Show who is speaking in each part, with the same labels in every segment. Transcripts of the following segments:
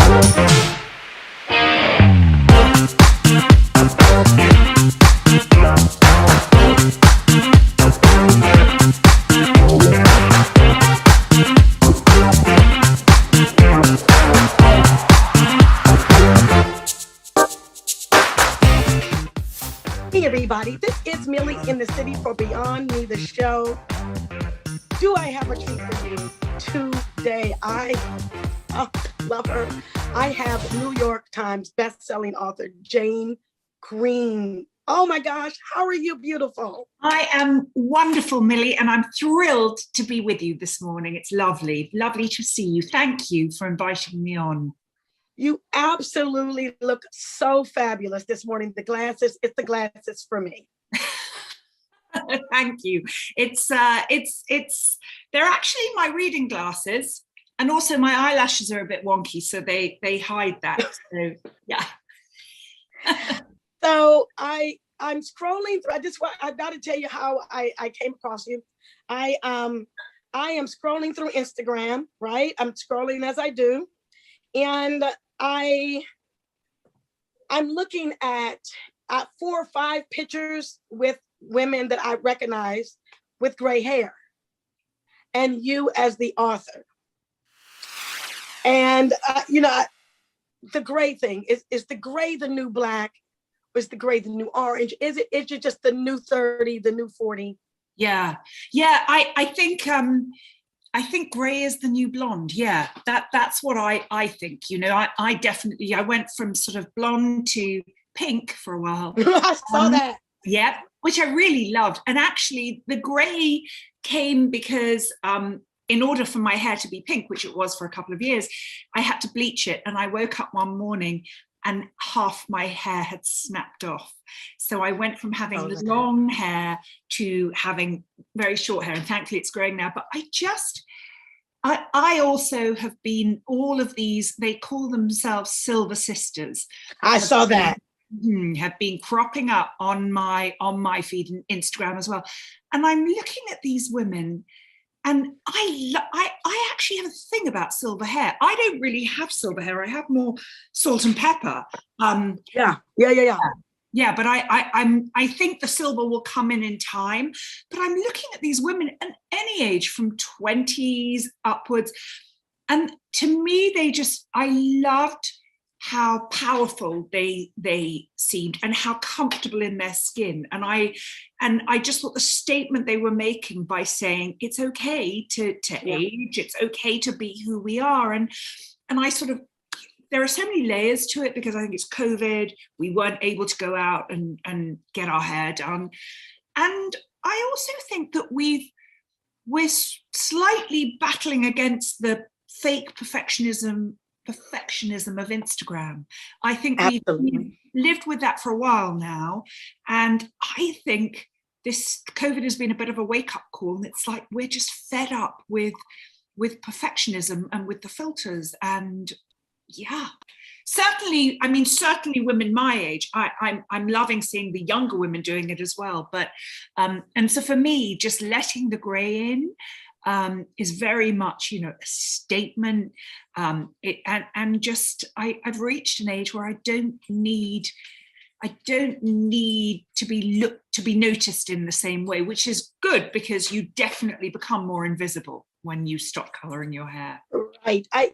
Speaker 1: Hey everybody, this is Millie in the City for Beyond Me, the show. Do I have a treat for you today? I love her. I have New York Times best-selling author Jane Green. Oh my gosh, how are you, beautiful?
Speaker 2: I am wonderful, Millie, and I'm thrilled to be with you this morning. It's lovely to see you. Thank you for inviting me on.
Speaker 1: You absolutely look so fabulous this morning. The glasses, it's the glasses for me.
Speaker 2: Thank you. It's they're actually my reading glasses, and also my eyelashes are a bit wonky, so they hide that. So yeah.
Speaker 1: So I'm scrolling through. I got to tell you how I came across you. I am scrolling through Instagram, right? I'm scrolling as I do, and I'm looking at 4 or 5 pictures with women that I recognize with gray hair, and you as the author. And the gray thing is the gray the new black? Is the gray the new orange? Is it just the new 30, the new 40?
Speaker 2: Yeah. I think gray is the new blonde. Yeah, that's what I think. I definitely, I went from sort of blonde to pink for a while.
Speaker 1: I saw that.
Speaker 2: Yeah, which I really loved. And actually the gray came because in order for my hair to be pink, which it was for a couple of years, I had to bleach it. And I woke up one morning and half my hair had snapped off. So I went from having long hair to having very short hair. And thankfully it's growing now. But I also have been all of these, they call themselves Silver Sisters.
Speaker 1: I saw that.
Speaker 2: Have been cropping up on my feed and Instagram as well. And I'm looking at these women, and I actually have a thing about silver hair. I don't really have silver hair. I have more salt and pepper.
Speaker 1: Yeah.
Speaker 2: Yeah, but I think the silver will come in time. But I'm looking at these women at any age from 20s upwards. And to me, I loved how powerful they seemed and how comfortable in their skin. And I just thought the statement they were making by saying it's okay to age, it's okay to be who we are. And I sort of, there are so many layers to it, because I think it's COVID, we weren't able to go out and get our hair done. And I also think that we're slightly battling against the fake perfectionism of Instagram. I think we've lived with that for a while now. And I think this COVID has been a bit of a wake-up call. And it's like, we're just fed up with perfectionism and with the filters. And yeah, certainly women my age, I'm loving seeing the younger women doing it as well. But and so for me, just letting the gray in is very much, a statement. I've reached an age where I don't need to be noticed in the same way, which is good, because you definitely become more invisible when you stop coloring your hair.
Speaker 1: Right. I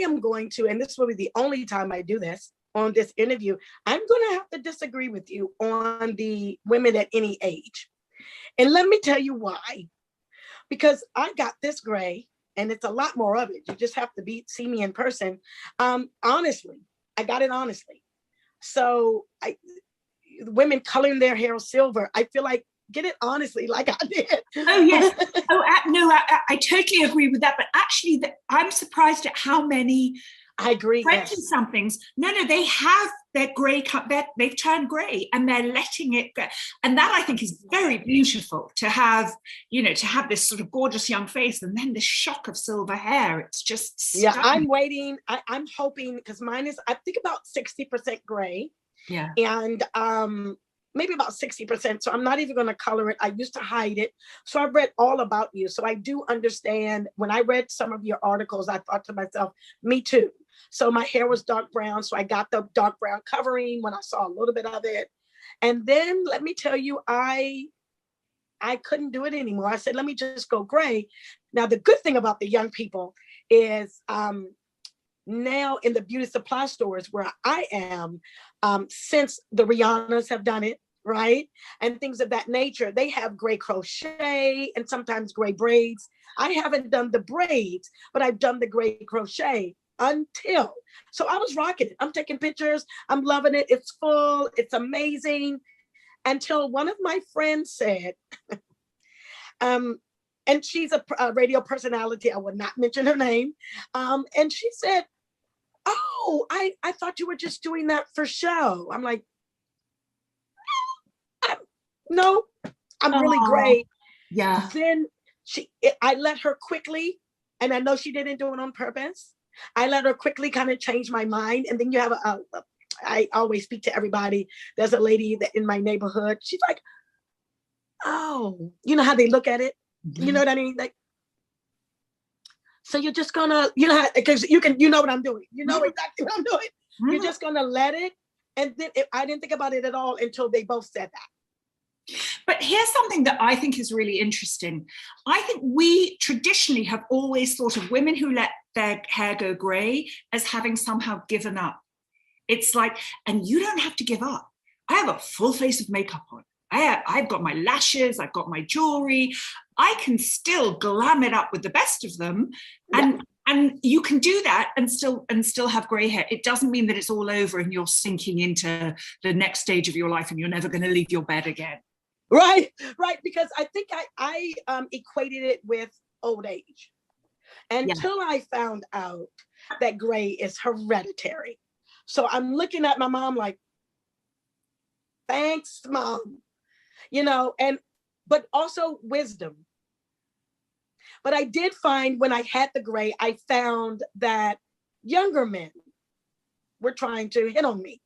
Speaker 1: am going to, and this will be the only time I do this on this interview, I'm going to have to disagree with you on the women at any age. And let me tell you why. Because I got this gray, and it's a lot more of it. You just have to see me in person. Honestly, I got it honestly. So women coloring their hair silver, I feel like, get it honestly, like I did.
Speaker 2: Oh yes. I totally agree with that. But actually, I'm surprised at how many.
Speaker 1: I agree.
Speaker 2: 20-somethings. No, they have their gray cut. They've turned gray, and they're letting it go. And that, I think, is very beautiful to have. To have this sort of gorgeous young face, and then the shock of silver hair. It's just stunning.
Speaker 1: Yeah. I'm waiting. I'm hoping, because mine is, I think, about 60% gray.
Speaker 2: Yeah.
Speaker 1: And maybe about 60%. So I'm not even going to color it. I used to hide it. So I've read all about you. So I do understand. When I read some of your articles, I thought to myself, me too. So my hair was dark brown. So I got the dark brown covering when I saw a little bit of it. And then let me tell you, I couldn't do it anymore. I said, let me just go gray. Now, the good thing about the young people is now in the beauty supply stores where I am, since the Rihannas have done it, right? And things of that nature, they have gray crochet and sometimes gray braids. I haven't done the braids, but I've done the gray crochet until. So I was rocking it. I'm taking pictures. I'm loving it. It's full. It's amazing. Until one of my friends said, and she's a radio personality. I will not mention her name. And she said, oh, I thought you were just doing that for show. I'm like, no, I'm really great.
Speaker 2: Yeah.
Speaker 1: Then I let her quickly, and I know she didn't do it on purpose. I let her quickly kind of change my mind. And then you have I always speak to everybody. There's a lady that in my neighborhood. She's like, oh, you know how they look at it? Mm-hmm. You know what I mean? Like, so you're just gonna, because you know what I'm doing. You know exactly what I'm doing. Mm-hmm. You're just gonna let it. And then I didn't think about it at all until they both said that.
Speaker 2: But here's something that I think is really interesting. I think we traditionally have always thought of women who let their hair go gray as having somehow given up. It's like, and you don't have to give up. I have a full face of makeup on. I've got my lashes, I've got my jewelry. I can still glam it up with the best of them. And you can do that and still have gray hair. It doesn't mean that it's all over and you're sinking into the next stage of your life and you're never going to leave your bed again.
Speaker 1: Right. Because I think I equated it with old age until I found out that gray is hereditary. So I'm looking at my mom like, thanks, Mom. But also wisdom. But I did find when I had the gray, I found that younger men were trying to hit on me.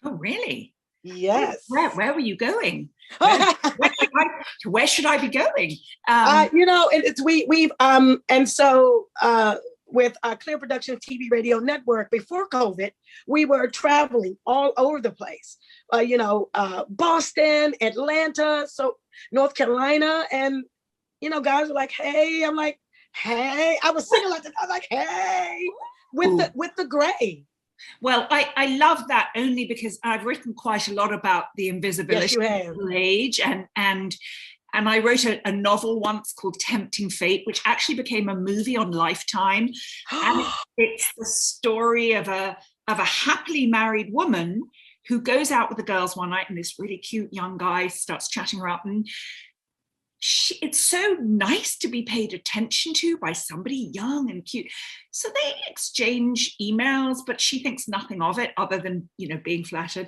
Speaker 2: Oh, really?
Speaker 1: Yes.
Speaker 2: Where were you going? Where should I be going?
Speaker 1: And so with Clear Productions TV Radio Network before COVID, we were traveling all over the place. Boston, Atlanta, so North Carolina, and guys were like, "Hey," I'm like, "Hey," I was singing like that. I was like, "Hey," with the gray.
Speaker 2: Well, I love that only because I've written quite a lot about the invisibility of age, and I wrote a novel once called Tempting Fate, which actually became a movie on Lifetime, and it's the story of a happily married woman who goes out with the girls one night, and this really cute young guy starts chatting her up, and it's so nice to be paid attention to by somebody young and cute. So they exchange emails, but she thinks nothing of it other than, being flattered.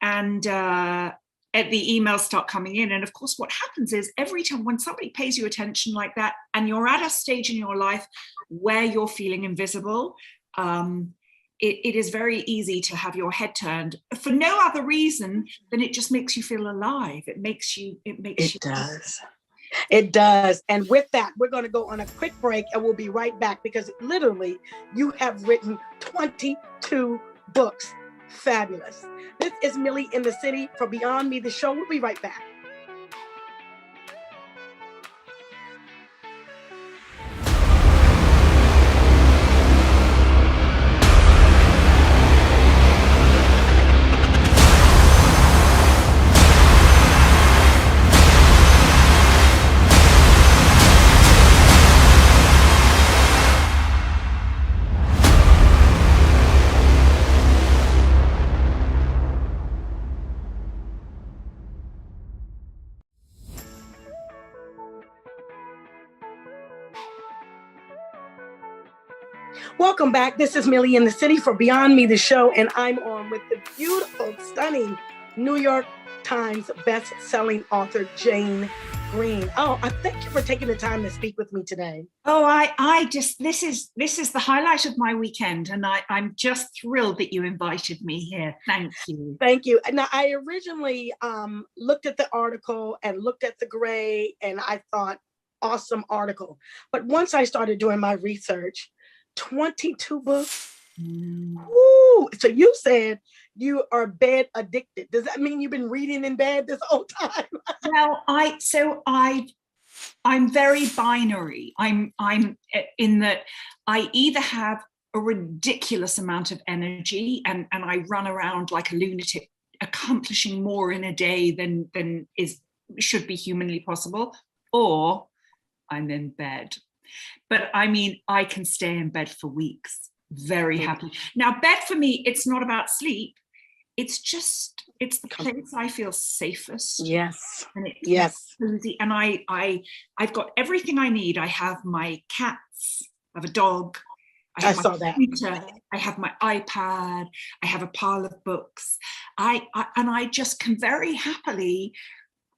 Speaker 2: And the emails start coming in. And of course, what happens is every time when somebody pays you attention like that, and you're at a stage in your life where you're feeling invisible, it is very easy to have your head turned for no other reason than it just makes you feel alive. It
Speaker 1: does. It does. And with that, we're going to go on a quick break and we'll be right back because literally you have written 22 books. Fabulous. This is Millie in the City for Beyond Me, the show. We'll be right back. Welcome back. This is Millie in the City for Beyond Me, the show, and I'm on with the beautiful, stunning New York Times best-selling author, Jane Green. Oh, I thank you for taking the time to speak with me today.
Speaker 2: Oh, this is the highlight of my weekend, and I'm just thrilled that you invited me here. Thank you.
Speaker 1: Thank you. Now, I originally looked at the article and looked at the gray, and I thought, awesome article. But once I started doing my research, 22 books. Ooh, so you said you are bed addicted. Does that mean you've been reading in bed this whole time?
Speaker 2: Well, I'm very binary. I'm in that I either have a ridiculous amount of energy and I run around like a lunatic, accomplishing more in a day than is should be humanly possible, or I'm in bed. But I mean, I can stay in bed for weeks very happily. Now, bed for me, it's not about sleep. It's the place I feel safest.
Speaker 1: Yes.
Speaker 2: And it's
Speaker 1: yes.
Speaker 2: cozy. And I've got everything I need. I have my cats, I have a dog, I
Speaker 1: saw
Speaker 2: my
Speaker 1: that.
Speaker 2: computer, I have my iPad, I have a pile of books. I just can very happily,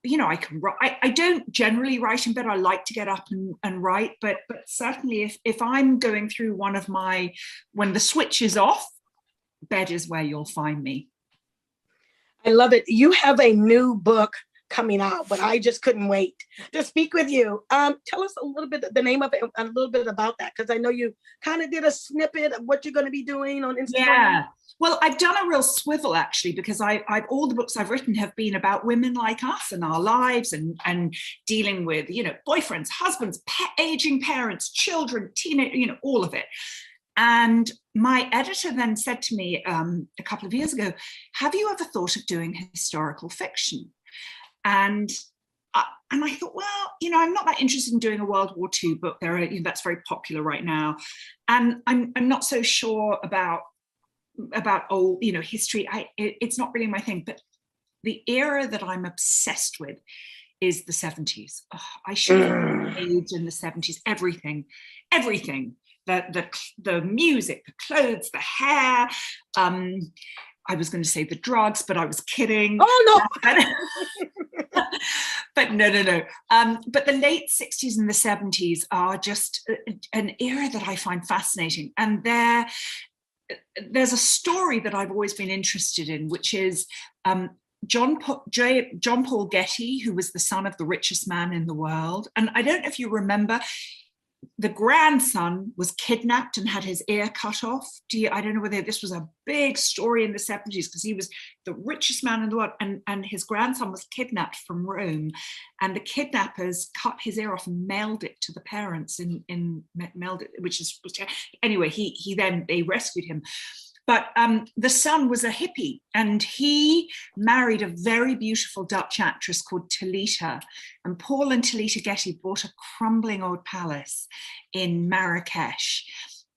Speaker 2: I can write. I don't generally write in bed. I like to get up and write, but certainly if I'm going through when the switch is off, bed is where you'll find me.
Speaker 1: I love it. You have a new book coming out, but I just couldn't wait to speak with you. Tell us a little bit the name of it, a little bit about that, because I know you kind of did a snippet of what you're going to be doing on Instagram.
Speaker 2: Yeah. Well, I've done a real swivel actually, because I've all the books I've written have been about women like us and our lives and dealing with, boyfriends, husbands, aging parents, children, teenage, all of it. And my editor then said to me a couple of years ago, have you ever thought of doing historical fiction? And I thought, well, I'm not that interested in doing a World War II book. That's very popular right now. And I'm not so sure about old, history. It's not really my thing. But the era that I'm obsessed with is the 70s. Oh, I should have aged in the 70s. Everything. The music, the clothes, the hair. I was going to say the drugs, but I was kidding.
Speaker 1: Oh no.
Speaker 2: But no. But the late 60s and the 70s are just an era that I find fascinating. And there's a story that I've always been interested in, which is John Paul Getty, who was the son of the richest man in the world. And I don't know if you remember, the grandson was kidnapped and had his ear cut off. I don't know whether this was a big story in the 70s, because he was the richest man in the world, and his grandson was kidnapped from Rome, and the kidnappers cut his ear off and mailed it to the parents anyway, they rescued him. But the son was a hippie, and he married a very beautiful Dutch actress called Talita. And Paul and Talita Getty bought a crumbling old palace in Marrakesh.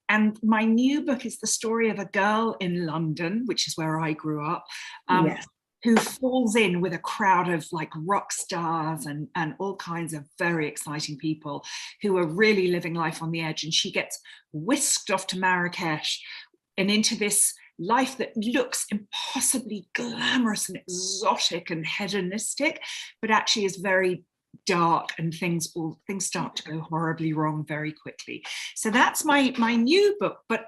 Speaker 2: And my new book is the story of a girl in London, which is where I grew up,
Speaker 1: yes.
Speaker 2: who falls in with a crowd of like rock stars and all kinds of very exciting people who are really living life on the edge. And she gets whisked off to Marrakesh and into this life that looks impossibly glamorous and exotic and hedonistic, but actually is very dark, and things start to go horribly wrong very quickly. So that's my new book, but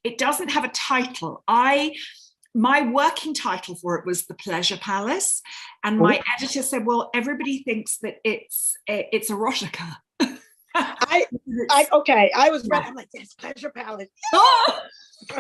Speaker 2: it doesn't have a title. My working title for it was The Pleasure Palace, and my editor said, well, everybody thinks that it's erotica.
Speaker 1: I was ready. I'm like, yes, Pleasure Palace.
Speaker 2: Do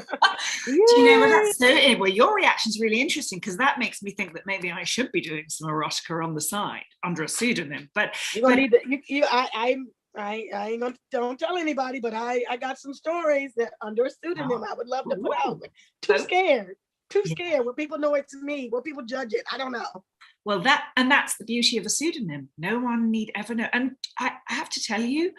Speaker 2: you know what that's so? Anyway, your reaction's really interesting, because that makes me think that maybe I should be doing some erotica on the side under a pseudonym. But
Speaker 1: you're gonna need to, I ain't gonna, don't tell anybody, but I got some stories that under a pseudonym I would love to put out. Too scared. Will people know it's me? Will people judge it? I don't know.
Speaker 2: Well, that's the beauty of a pseudonym. No one need ever know. And I have to tell you,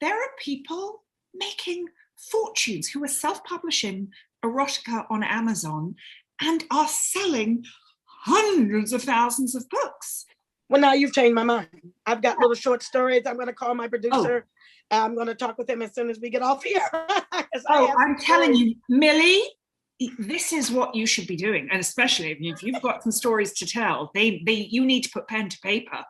Speaker 2: there are people making fortunes who are self-publishing erotica on Amazon and are selling hundreds of thousands of books.
Speaker 1: Well, now you've changed my mind. I've got little short stories. I'm going to call my producer. I'm going to talk with him as soon as we get off here.
Speaker 2: I'm telling you, Millie, this is what you should be doing. And especially if you've got some stories to tell, you need to put pen to paper.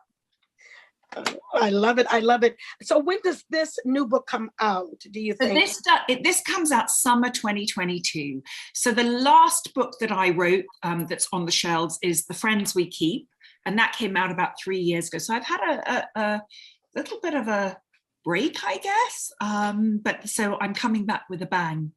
Speaker 1: I love it. So when does this new book come out, do you think?
Speaker 2: This comes out summer 2022. So the last book that I wrote that's on the shelves is The Friends We Keep, and that came out about 3 years ago. So I've had a little bit of a break, I guess. But so I'm coming back with a bang.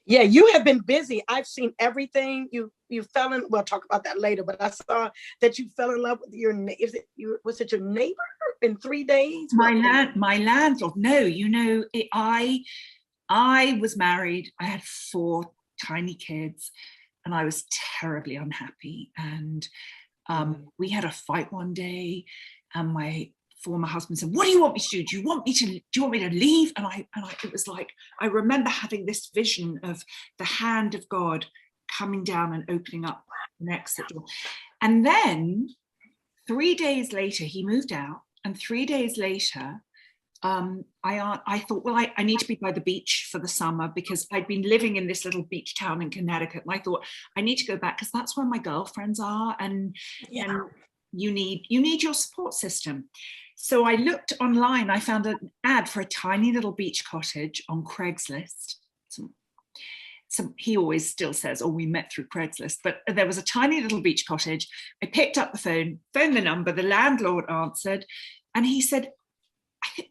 Speaker 1: Yeah, you have been busy. I've seen everything. You fell in. We'll talk about that later. But I saw that you fell in love with your. Is it you? Was it your neighbor in 3 days?
Speaker 2: My landlord. No, I was married. I had 4 tiny kids, and I was terribly unhappy. And we had a fight one day, and my former husband said, "What do you want me to do? Do you want me to leave?" And it was like, I remember having this vision of the hand of God coming down and opening up an exit door. And then 3 days later, he moved out, and 3 days later, I thought, well, I need to be by the beach for the summer, because I'd been living in this little beach town in Connecticut, and I thought I need to go back because that's where my girlfriends are, and you need your support system. So I looked online. I found an ad for a tiny little beach cottage on Craigslist. So he always still says, "Oh, we met through Craigslist," but there was a tiny little beach cottage. I picked up the phoned the number. The landlord answered, and he said,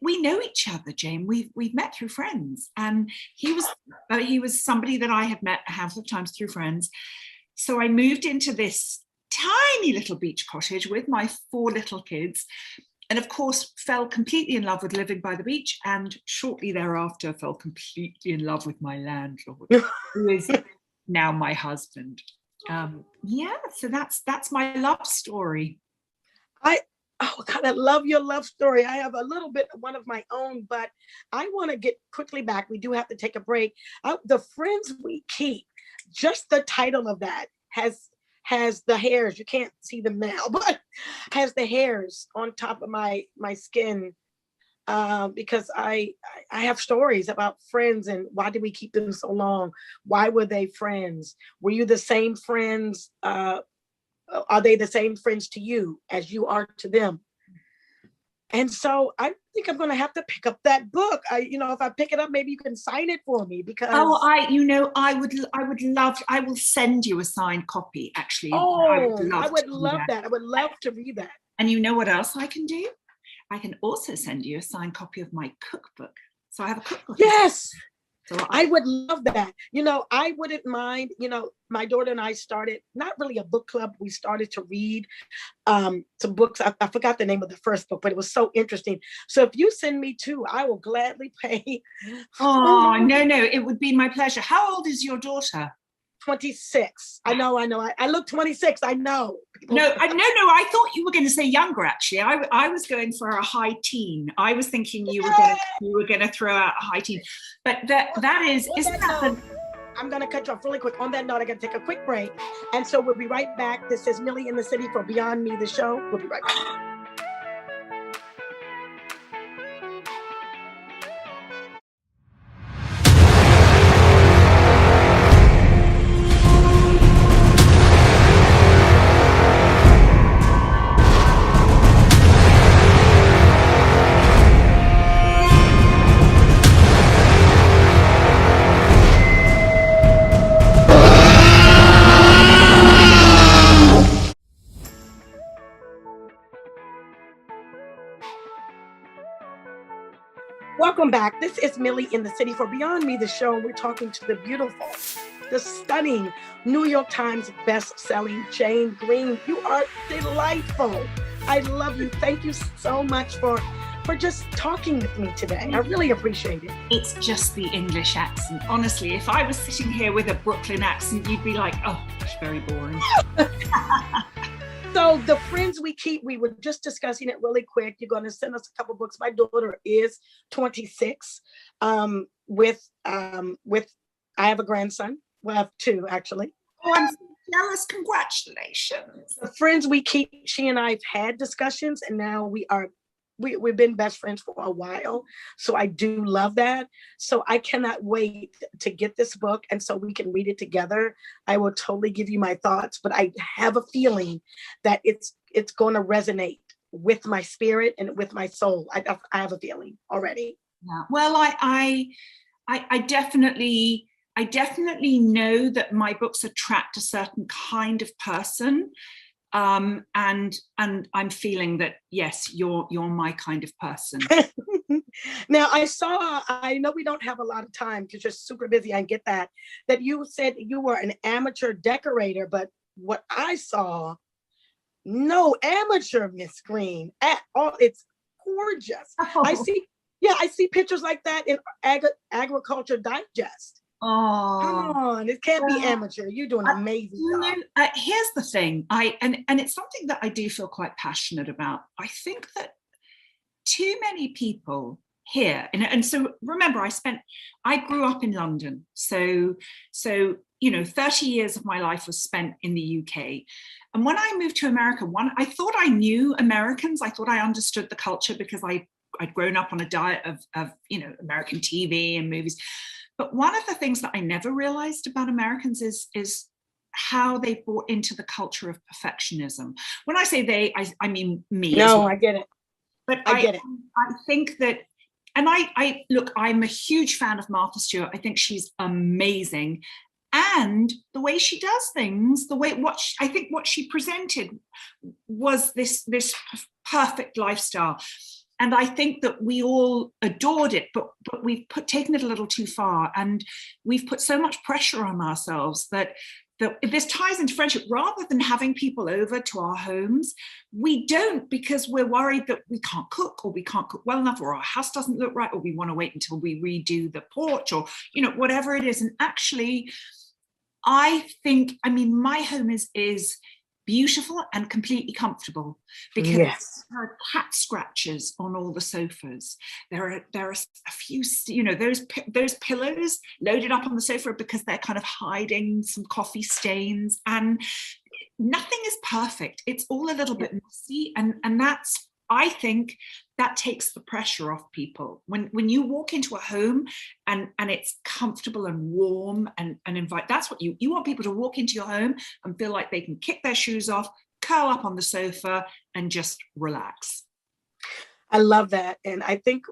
Speaker 2: "We know each other, Jane. We've met through friends." And he was somebody that I had met a handful of times through friends. So I moved into this tiny little beach cottage with my 4 little kids, and of course fell completely in love with living by the beach, and shortly thereafter fell completely in love with my landlord, who is now my husband. So that's my love story.
Speaker 1: Oh God, I love your love story. I have a little bit of one of my own, but I want to get quickly back. We do have to take a break. The Friends We Keep, just the title of that has the hairs. You can't see them now, but has the hairs on top of my skin, because I have stories about friends, and why did we keep them so long? Why were they friends? Were you the same friends? Are they the same friends to you as you are to them? And so I think I'm going to have to pick up that book. If I pick it up, maybe you can sign it for me, because
Speaker 2: I would love. I will send you a signed copy. Actually,
Speaker 1: I would love that. I would love to read that.
Speaker 2: And you know what else I can do? I can also send you a signed copy of my cookbook. So I have a cookbook.
Speaker 1: Yes. So I would love that. I wouldn't mind, my daughter and I started, not really a book club. We started to read some books. I forgot the name of the first book, but it was so interesting. So if you send me 2, I will gladly pay.
Speaker 2: Oh, no, it would be my pleasure. How old is your daughter?
Speaker 1: 26. I know. I look 26. I know.
Speaker 2: No. I thought you were going to say younger. Actually, I was going for a high teen. I was thinking you were going to throw out a high teen, but that is isn't that?
Speaker 1: I'm going to cut you off really quick. On that note, I got to take a quick break, and so we'll be right back. This is Millie in the City for Beyond Me, the show. We'll be right back. Welcome back. This is Millie in the City for Beyond Me, the show. We're talking to the beautiful, the stunning New York Times best-selling Jane Green. You are delightful. I love you. Thank you so much for just talking with me today. I really appreciate it.
Speaker 2: It's just the English accent. Honestly, if I was sitting here with a Brooklyn accent, you'd be like, "Oh, it's very boring."
Speaker 1: So the Friends We Keep, we were just discussing it really quick. You're going to send us a couple books. My daughter is 26. With I have a grandson. Well, I have 2 actually.
Speaker 2: Oh, I'm so jealous. Congratulations.
Speaker 1: The Friends We Keep, she and I have had discussions, and now we've been best friends for a while. So I do love that. So I cannot wait to get this book, and so we can read it together. I will totally give you my thoughts, but I have a feeling that it's going to resonate with my spirit and with my soul. I have a feeling already.
Speaker 2: Yeah. Well, I definitely know that my books attract a certain kind of person. and I'm feeling that, yes, you're my kind of person.
Speaker 1: Now, I know we don't have a lot of time because you're super busy. I get that you said you were an amateur decorator, but what I saw, no amateur, Miss Green, at all. It's gorgeous.
Speaker 2: Oh.
Speaker 1: I see pictures like that in Agriculture Digest.
Speaker 2: Oh,
Speaker 1: come on, it can't be amateur. You're doing an amazing job.
Speaker 2: Here's the thing, and it's something that I do feel quite passionate about. I think that too many people here, and so remember, I grew up in London, so 30 years of my life was spent in the UK. And when I moved to America, I thought I knew Americans. I thought I understood the culture because I'd grown up on a diet of American TV and movies. But one of the things that I never realized about Americans is how they bought into the culture of perfectionism. When I say they, I mean me.
Speaker 1: No, well. I get it.
Speaker 2: But I get it. I think that, and I look, I'm a huge fan of Martha Stewart. I think she's amazing. And the way she does things, I think what she presented was this perfect lifestyle. And I think that we all adored it, but we've taken it a little too far, and we've put so much pressure on ourselves that this ties into friendship. Rather than having people over to our homes, we don't, because we're worried that we can't cook, or we can't cook well enough, or our house doesn't look right, or we want to wait until we redo the porch, or whatever it is. And actually, I think, my home is beautiful and completely comfortable, because there are cat scratches on all the sofas. There are a few, those pillows loaded up on the sofa because they're kind of hiding some coffee stains, and nothing is perfect. It's all a little bit messy, and that's, I think, that takes the pressure off people. When you walk into a home and it's comfortable and warm and invite, that's what you want people to walk into your home and feel like they can kick their shoes off, curl up on the sofa, and just relax.
Speaker 1: I love that. And I think,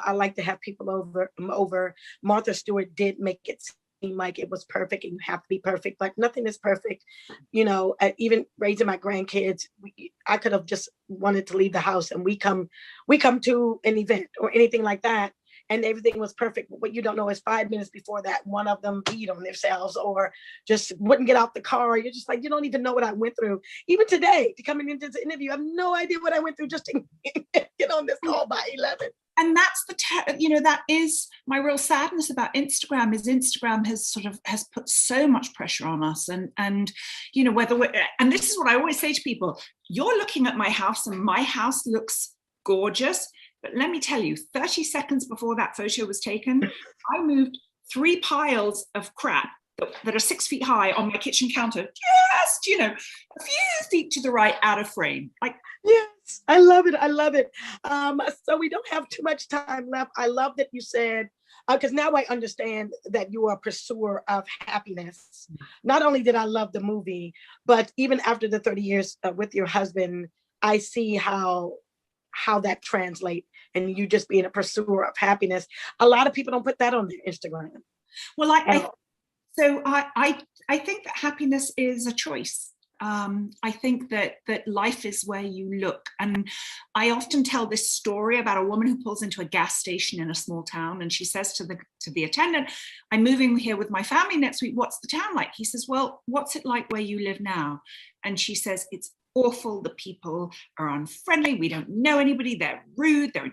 Speaker 1: I like to have people over. Martha Stewart did make it seem like it was perfect, and you have to be perfect. Like, nothing is perfect. Even raising my grandkids, I could have just wanted to leave the house, and we come to an event or anything like that, and everything was perfect. But what you don't know is 5 minutes before that, one of them peed on themselves or just wouldn't get out the car. You're just like, you don't even know what I went through. Even today, to coming into this interview, I have no idea what I went through just to get on this call by 11.
Speaker 2: And that's that is my real sadness about Instagram. Is Instagram has put so much pressure on us, and whether we're, and this is what I always say to people: you're looking at my house, and my house looks gorgeous, but let me tell you, 30 seconds before that photo was taken, I moved 3 piles of crap that are 6 feet high on my kitchen counter, just a few feet to the right, out of frame. Like,
Speaker 1: yes, I love it. So we don't have too much time left. I love that you said, because now I understand that you are a pursuer of happiness. Not only did I love the movie, but even after the 30 years with your husband, I see how that translates, and you just being a pursuer of happiness. A lot of people don't put that on their Instagram.
Speaker 2: Well, I think that happiness is a choice. I think that life is where you look. And I often tell this story about a woman who pulls into a gas station in a small town, and she says to the attendant, "I'm moving here with my family next week. What's the town like?" He says, "Well, what's it like where you live now?" And she says, "It's awful. The people are unfriendly. We don't know anybody. They're rude. They're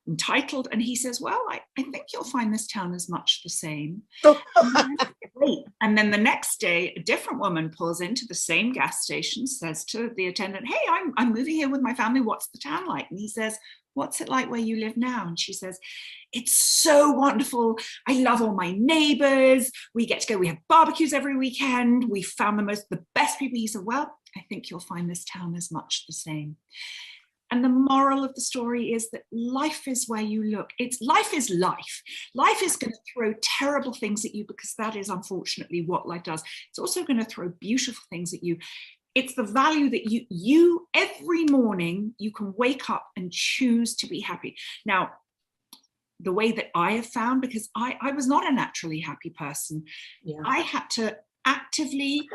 Speaker 2: entitled." And he says, "Well, I think you'll find this town is much the same." And then the next day, a different woman pulls into the same gas station, says to the attendant, "Hey, I'm moving here with my family. What's the town like?" And he says, "What's it like where you live now?" And she says, "It's so wonderful. I love all my neighbors. We get to go. We have barbecues every weekend. We found the best people." He said, "Well, I think you'll find this town is much the same." And the moral of the story is that life is where you look. Life is life. Life is going to throw terrible things at you, because that is unfortunately what life does. It's also going to throw beautiful things at you. It's the value that you every morning, you can wake up and choose to be happy. Now, the way that I have found, because I was not a naturally happy person, I had to actively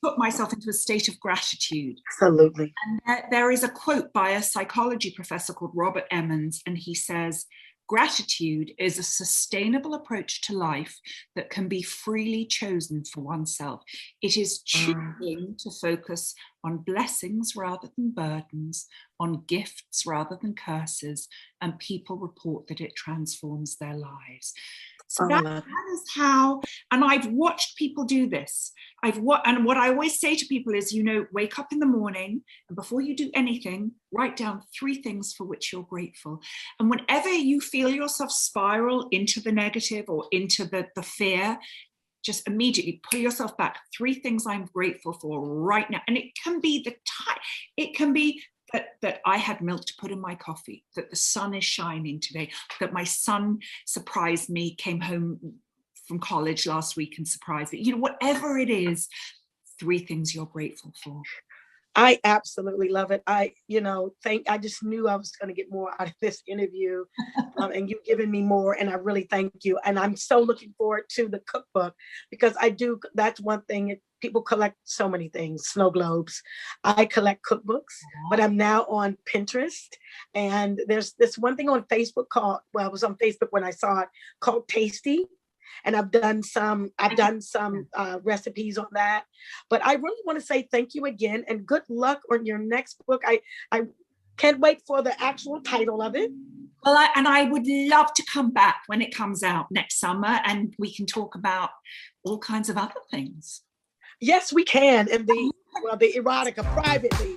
Speaker 2: put myself into a state of gratitude.
Speaker 1: Absolutely.
Speaker 2: And there is a quote by a psychology professor called Robert Emmons, and he says, gratitude is a sustainable approach to life that can be freely chosen for oneself. It is choosing to focus on blessings rather than burdens, on gifts rather than curses, and people report that it transforms their lives. So that is how, and I've watched people do this. And what I always say to people is, wake up in the morning, and before you do anything, write down 3 things for which you're grateful. And whenever you feel yourself spiral into the negative or into the fear, just immediately pull yourself back. 3 things I'm grateful for right now. And it can be it can be that I had milk to put in my coffee, that the sun is shining today, that my son surprised me, came home from college last week and surprised me. Whatever it is, 3 things you're grateful for.
Speaker 1: I absolutely love it. I just knew I was going to get more out of this interview, and you've given me more, and I really thank you. And I'm so looking forward to the cookbook, because that's one thing. People collect so many things, snow globes. I collect cookbooks, but I'm now on Pinterest. And there's this one thing on Facebook it was on Facebook when I saw it, called Tasty. And I've done some recipes on that. But I really want to say thank you again, and good luck on your next book. I can't wait for the actual title of it.
Speaker 2: Well, I would love to come back when it comes out next summer, and we can talk about all kinds of other things.
Speaker 1: Yes, we can. And the erotica privately.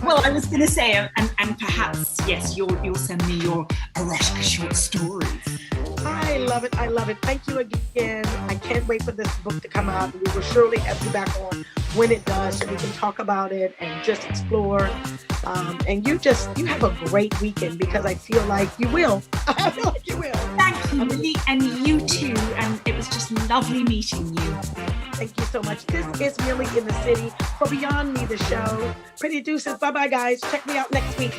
Speaker 2: Well, I was going to say, and perhaps, yes, you'll send me your erotica short stories.
Speaker 1: I love it. I love it. Thank you again. I can't wait for this book to come out. We will surely have you back on when it does, so we can talk about it and just explore. And you have a great weekend, because I feel like you will. I feel like you will.
Speaker 2: Thank you, Millie, and you too. And it was just lovely meeting you.
Speaker 1: Thank you so much. This is Millie in the City for Beyond Me, the show. Pretty deuces. Bye-bye, guys. Check me out next week.